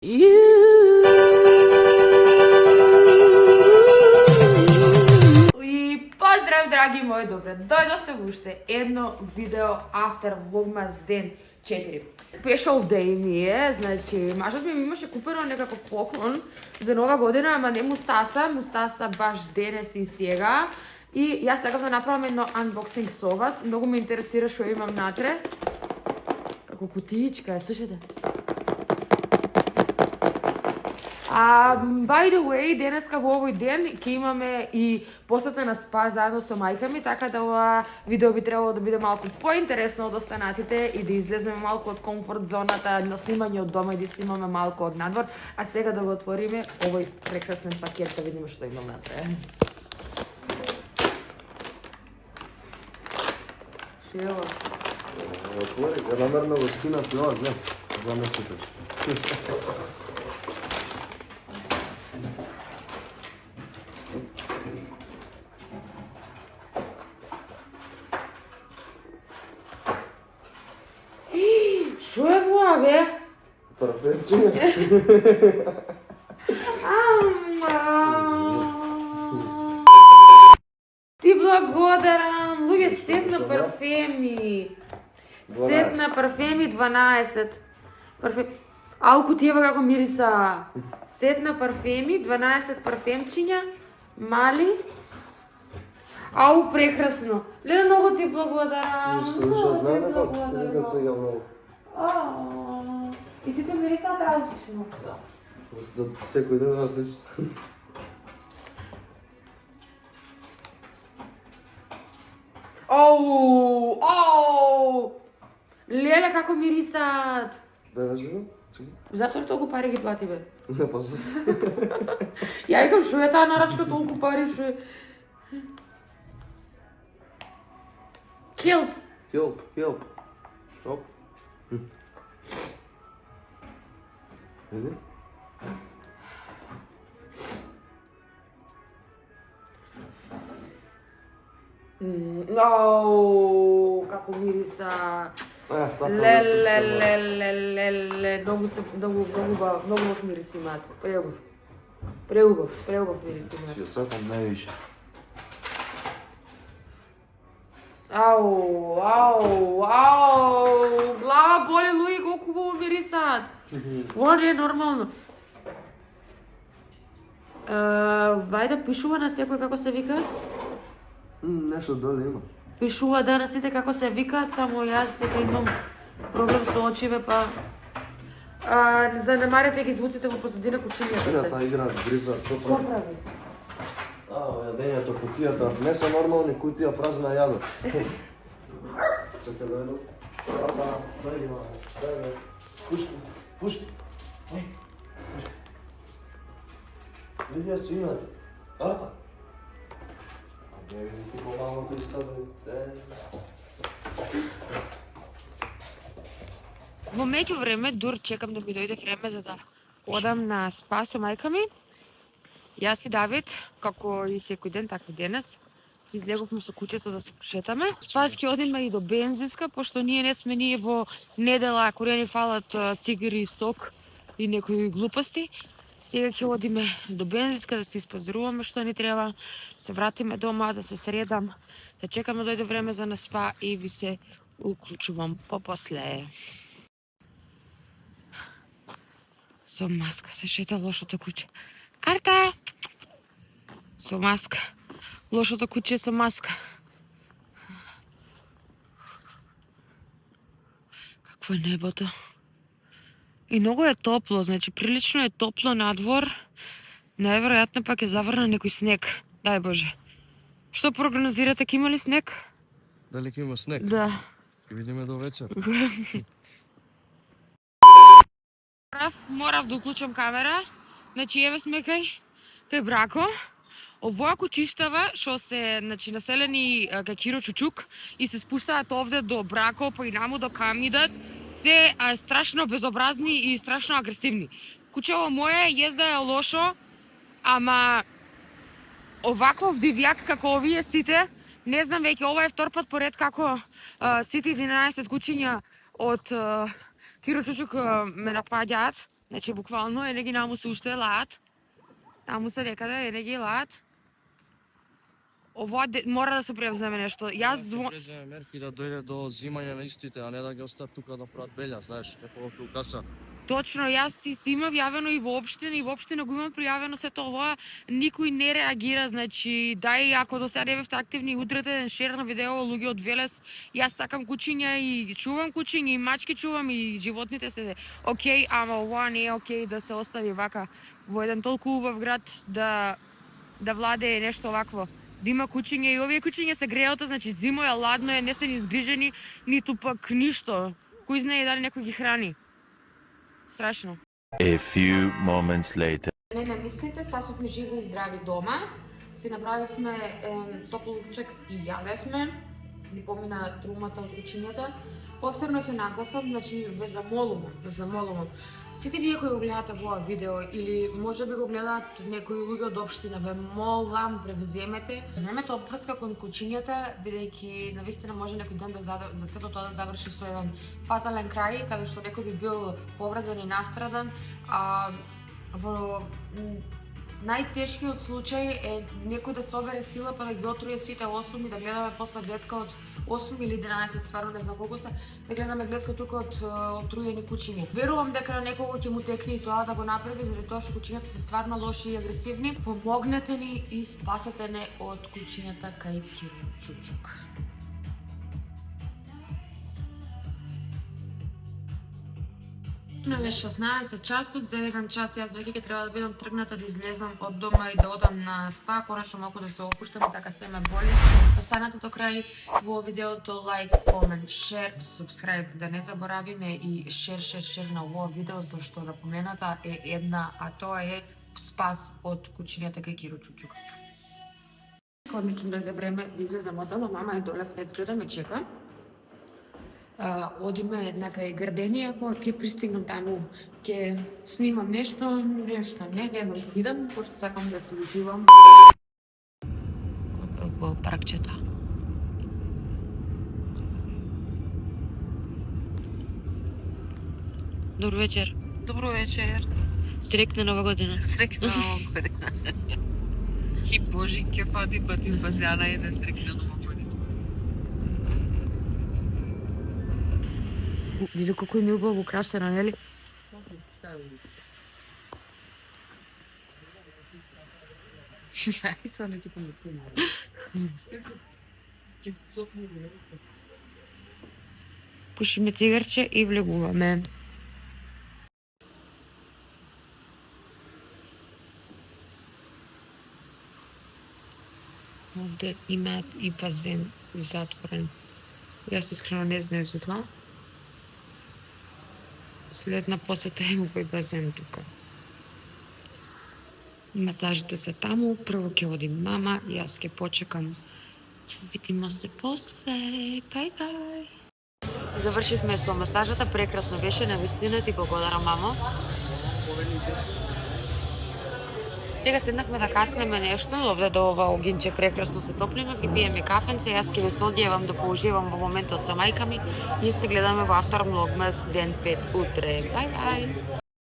И поздрав, драги мои, добре дојдовте во уште едно видео After Vlogmas ден 4. Special day ми е, значи, мажот ми имаше купено некаков поклон за нова година, ама не му стаса баш денес и сега. И јас сакам да направам едно unboxing со вас, многу ме интересира што имам натре. Како кутиичка е, слушате. By the way, денеска во овој ден ќе имаме и посета на спа заедно со мајка ми, така да ова видео би требало да биде малку поинтересно од останатите и да излеземе малку од комфорт зоната на снимање од дома и да снимаме малку од надвор. А сега да го отвориме овој прекрасен пакет да видиме што има внатре. Шева. Отвори, ја намерно го скинав јова, глед, замесите. Шо е воа, бе? Парфемчиња. Ти благодарам, луѓе, сет на парфеми. Сет на парфеми 12. Ау, кутиева како мириса. Сет на парфеми, 12 парфемчиња, мали. Ау, прекрасно. Леле, многу ти благодарам. Ништо знам дека не за сега многу. И сите мирисаат различно. Да. За секој ден различно. Оу! Леле, како мирисаат. Да веждам? Затоа толку пари ги плати, бе. Не пазат. Ја викам, шо е таа нарачка толку пари, шо е... Келп. Help. Оп. Види? Оу, како мириса. Леле, многу убав мирис имаат. Преубав мирис имаат. Си сакам највише. Ау, глава боли, луѓе, колку убаво мирисаат. Ова не е нормално. Вајда пишува на секој како се викаат? Нешто доле има. Пишува да на сите како се викаат, само јас дека имам проблем со очиве, па... Занемарете ги звуците во позадина кучињата се. Кучињата играат, гризаат, што Што прави? прави? Јадењето, кутијата, не се нормални кутија празна јадат. Чека да едно. Дај, пушти. Пушти. Види ја си имате. Арта. Не види ти помалку искадај. Во меѓувреме, дур чекам да ми дојде време за да одам на спа со мајка ми. Јас и Давид, како и секој ден, така и денес, се излеговме со кучето да се прошетаме. Спас ќе одиме и до бензинска, пошто ние во недела, ако не ни фалат цигари и сок и некои глупости. Сега ќе одиме до бензинска да се испазаруваме што ни треба, се вратиме дома, да се средам, да чекаме дојде време за на спа и ви се уклучувам попосле. Со маска се шета лошото куче. Арта! Со маска. Лошото куче со маска. Какво е небото? И многу е топло, значи прилично е топло надвор. Најверојатно пак е заврна некој снег. Дај Боже. Што прогнозирате, ќе има ли снег? Дали ќе има снег? Да. Ќе видиме до вечер. Морав да уклучам камера. Значи, еве сме кај Брако. Овоја кучиштава, што се населени кај Киро Чучук и се спуштаат овде до Брако, па и наму до Камидат, се страшно безобразни и страшно агресивни. Кучево моје језда е лошо, ама оваков дивјак како овие сите, не знам веќе, ова е втор пат поред како сите 11 кучиња од Киро Чучук ме напаѓаат. Значи, буквално, не ги наму се уште лаат. Наму се некаде, не ги лаат. Ова мора да се превземе нешто. Јас Да се преземе мерки да дојде до зимање на истите, а не да ги остават тука да прават белја, знаеш, не повеќе у каса. Точно, јас си имав јавено и воопште го имам пријавено сето ова, никој не реагира, значи, дај, ако до сега не бевте активни, удрете еден шер на видео, луѓе од Велес, јас сакам кучиња и чувам кучиња и мачки чувам и животните се окей, ама ова не е окей да се остави вака во еден толку убав град да владее нешто вакво. Да има кучиња и овие кучиња се грејата, значи зимо е, ладно е, не се ни згрижени, ниту пак ништо. Кој знае дали некој ги храни. Страшно. A few moments later. Не мислите, стасовме живи и здрави дома. Си направивме топлучек и јадевме. Ни помина трумата од кучињата. Повторно ќе нагласам, значи ве замолувам. Сите вие кои го гледате во видео или може би го гледаат некои луѓе од општина, ве молам, превземете опфрска кон кучињата, бидејќи навистина може некој ден да сето тоа да заврши со еден фатален крај, каде што некој би бил повреден и настрадан, а во најтешкиот случај е некој да собере сила па да ги отруе сите 8 и да гледаме после гледка од 8 или 11, стварно не знам колку се, да гледаме гледка тука од отруени кучиња. Верувам дека на некого ќе му текне и тоа да го направи, заради тоа што кучињата се стварно лоши и агресивни. Помогнете ни и спасете не од кучињата кај Киро Чучук. Е 16 часот, за еден час јас веќе ќе треба да бидам тргната да излезам од дома и да одам на спа, конечно малку да се опуштам, така се ме боли. Останете до крај во видеото, лайк, комент, шер, субскрайб, да не заборавиме и шер на овој видео, зашто напомената е една, а тоа е спас од кучињата кај Киро Чучук. Конично да време да излезам од дома, мама е доле пред зграда ме чека. Одиме кај Гарденија, кога ќе пристигнам таму, ќе снимам нешто, не знам, ќе видам, пошто сакам да се уживам. Во паркчета. Добро вечер. Добро вечер. Стрекна нова година. Стрекна нова година. И Божи ќе фати пати базјана и да стрекна нова година. Види колку ми убаво украсена, нели? Ај са не ти помислам. Пушиме цигарче и влегуваме. Овде имаат и базен затворен. Јас искрено не знаев за тоа. Следна посета е овој базен тука. Масажите се таму, прво ќе оди мама, јас ќе почекам. Видимо се после. Бај. Завршивме со масажата, прекрасно беше, навистина ти благодарам, мамо. Сега седнахме да каснеме нешто, овде до ова огинче прекрасно се топлиме, и пиеме кафенце, јас ќе ве соодјевам да поуживам во моментот со мајка ми и се гледаме во After Vlogmas ден 5 утре. Бај.